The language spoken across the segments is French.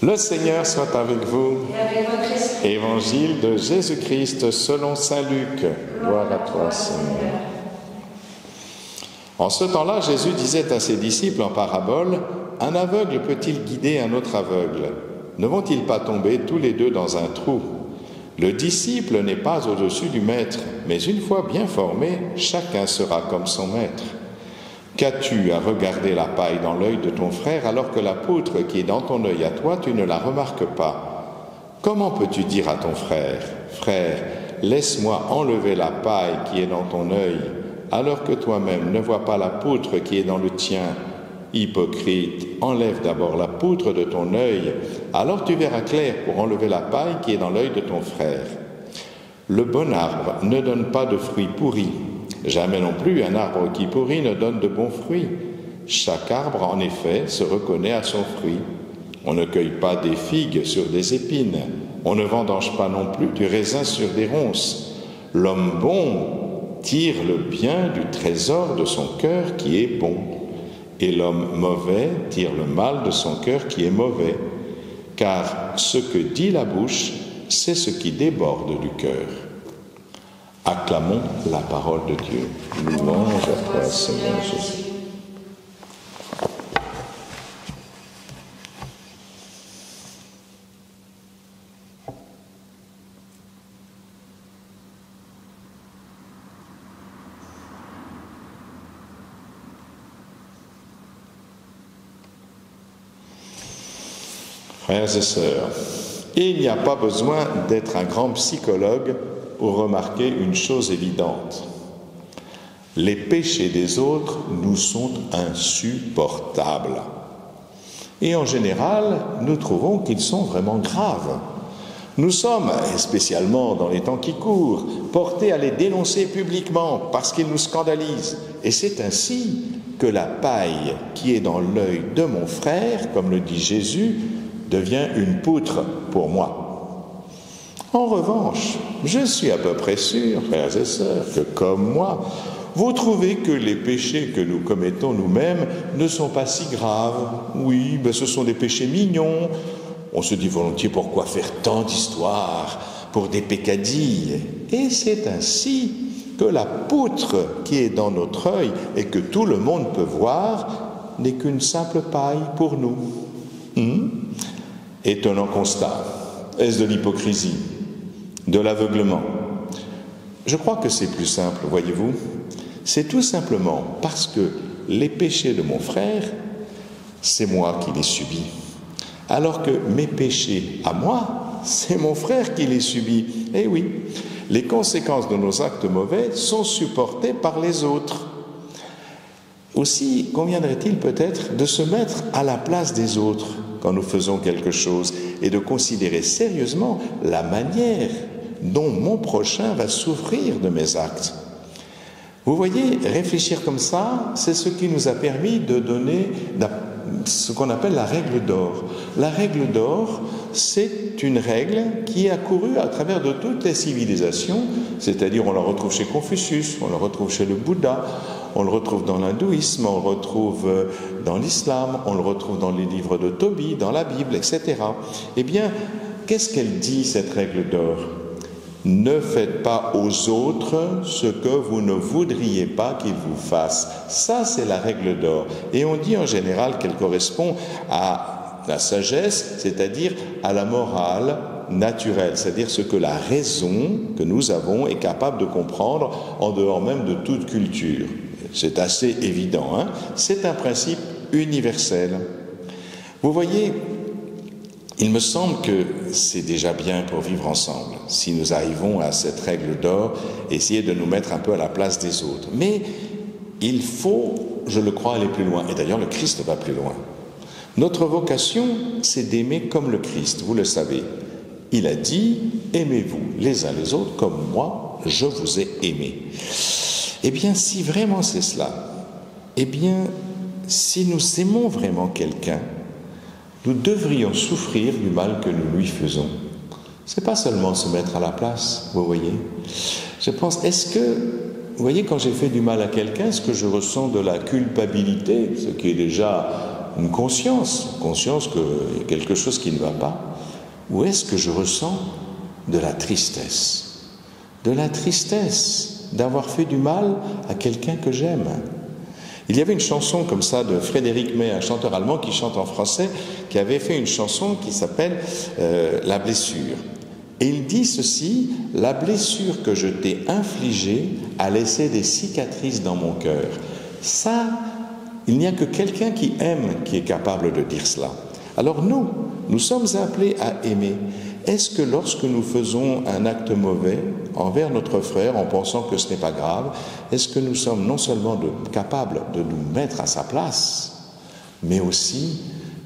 Le Seigneur soit avec vous. Et avec votre esprit. Évangile de Jésus-Christ selon saint Luc. Gloire à toi, Seigneur. En ce temps-là, Jésus disait à ses disciples en parabole, « Un aveugle peut-il guider un autre aveugle? Ne vont-ils pas tomber tous les deux dans un trou? Le disciple n'est pas au-dessus du maître, mais une fois bien formé, chacun sera comme son maître. Qu'as-tu à regarder la paille dans l'œil de ton frère alors que la poutre qui est dans ton œil à toi, tu ne la remarques pas? Comment peux-tu dire à ton frère, « Frère, laisse-moi enlever la paille qui est dans ton œil, alors que toi-même ne vois pas la poutre qui est dans le tien? Hypocrite, enlève d'abord la poutre de ton œil, alors tu verras clair pour enlever la paille qui est dans l'œil de ton frère. Le bon arbre ne donne pas de fruits pourris. Jamais non plus un arbre qui pourrit ne donne de bons fruits. Chaque arbre, en effet, se reconnaît à son fruit. On ne cueille pas des figues sur des épines. On ne vendange pas non plus du raisin sur des ronces. L'homme bon tire le bien du trésor de son cœur qui est bon. Et l'homme mauvais tire le mal de son cœur qui est mauvais. Car ce que dit la bouche, c'est ce qui déborde du cœur. » Acclamons la parole de Dieu. Louange à toi, Seigneur Jésus. Frères et sœurs, il n'y a pas besoin d'être un grand psychologue pour remarquer une chose évidente. Les péchés des autres nous sont insupportables. Et en général, nous trouvons qu'ils sont vraiment graves. Nous sommes, et spécialement dans les temps qui courent, portés à les dénoncer publiquement parce qu'ils nous scandalisent. Et c'est ainsi que la paille qui est dans l'œil de mon frère, comme le dit Jésus, devient une poutre pour moi. En revanche, je suis à peu près sûr, frères et sœurs, que comme moi, vous trouvez que les péchés que nous commettons nous-mêmes ne sont pas si graves. Oui, mais ce sont des péchés mignons. On se dit volontiers pourquoi faire tant d'histoires pour des peccadilles. Et c'est ainsi que la poutre qui est dans notre œil et que tout le monde peut voir n'est qu'une simple paille pour nous. Étonnant constat. Est-ce de l'hypocrisie? De l'aveuglement? Je crois que c'est plus simple, voyez-vous. C'est tout simplement parce que les péchés de mon frère, c'est moi qui les subis. Alors que mes péchés à moi, c'est mon frère qui les subit. Eh oui, les conséquences de nos actes mauvais sont supportées par les autres. Aussi, conviendrait-il peut-être de se mettre à la place des autres quand nous faisons quelque chose et de considérer sérieusement la manière dont mon prochain va souffrir de mes actes. Vous voyez, réfléchir comme ça, c'est ce qui nous a permis de donner ce qu'on appelle la règle d'or. La règle d'or, c'est une règle qui a couru à travers de toutes les civilisations, c'est-à-dire on la retrouve chez Confucius, on la retrouve chez le Bouddha, on le retrouve dans l'hindouisme, on le retrouve dans l'islam, on le retrouve dans les livres de Tobit, dans la Bible, etc. Eh bien, qu'est-ce qu'elle dit, cette règle d'or? Ne faites pas aux autres ce que vous ne voudriez pas qu'ils vous fassent. Ça, c'est la règle d'or. Et on dit en général qu'elle correspond à la sagesse, c'est-à-dire à la morale naturelle, c'est-à-dire ce que la raison que nous avons est capable de comprendre en dehors même de toute culture. C'est assez évident, hein? C'est un principe universel. Vous voyez, il me semble que c'est déjà bien pour vivre ensemble, si nous arrivons à cette règle d'or, essayer de nous mettre un peu à la place des autres. Mais il faut, je le crois, aller plus loin. Et d'ailleurs, le Christ va plus loin. Notre vocation, c'est d'aimer comme le Christ, vous le savez. Il a dit, aimez-vous les uns les autres comme moi, je vous ai aimés. Eh bien, si vraiment c'est cela, eh bien, si nous aimons vraiment quelqu'un, nous devrions souffrir du mal que nous lui faisons. Ce n'est pas seulement se mettre à la place, vous voyez. Je pense, est-ce que, vous voyez, quand j'ai fait du mal à quelqu'un, est-ce que je ressens de la culpabilité, ce qui est déjà une conscience qu'il y a quelque chose qui ne va pas, ou est-ce que je ressens de la tristesse d'avoir fait du mal à quelqu'un que j'aime? Il y avait une chanson comme ça de Frédéric May, un chanteur allemand qui chante en français, qui avait fait une chanson qui s'appelle La blessure. Et il dit ceci: la blessure que je t'ai infligée a laissé des cicatrices dans mon cœur. Ça, il n'y a que quelqu'un qui aime qui est capable de dire cela. Alors nous sommes appelés à aimer. Est-ce que lorsque nous faisons un acte mauvais envers notre frère en pensant que ce n'est pas grave, est-ce que nous sommes non seulement capables de nous mettre à sa place, mais aussi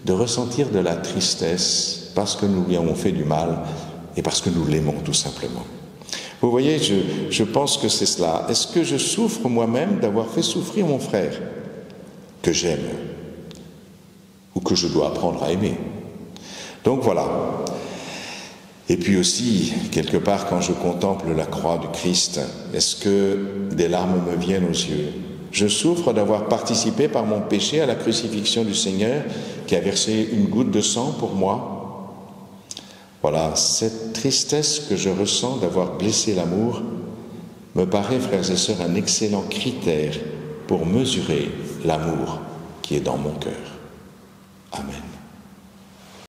de ressentir de la tristesse parce que nous lui avons fait du mal et parce que nous l'aimons tout simplement? Vous voyez, je pense que c'est cela. Est-ce que je souffre moi-même d'avoir fait souffrir mon frère que j'aime ou que je dois apprendre à aimer? Donc voilà. Et puis aussi, quelque part, quand je contemple la croix du Christ, est-ce que des larmes me viennent aux yeux? Je souffre d'avoir participé par mon péché à la crucifixion du Seigneur qui a versé une goutte de sang pour moi. Voilà, cette tristesse que je ressens d'avoir blessé l'amour me paraît, frères et sœurs, un excellent critère pour mesurer l'amour qui est dans mon cœur. Amen.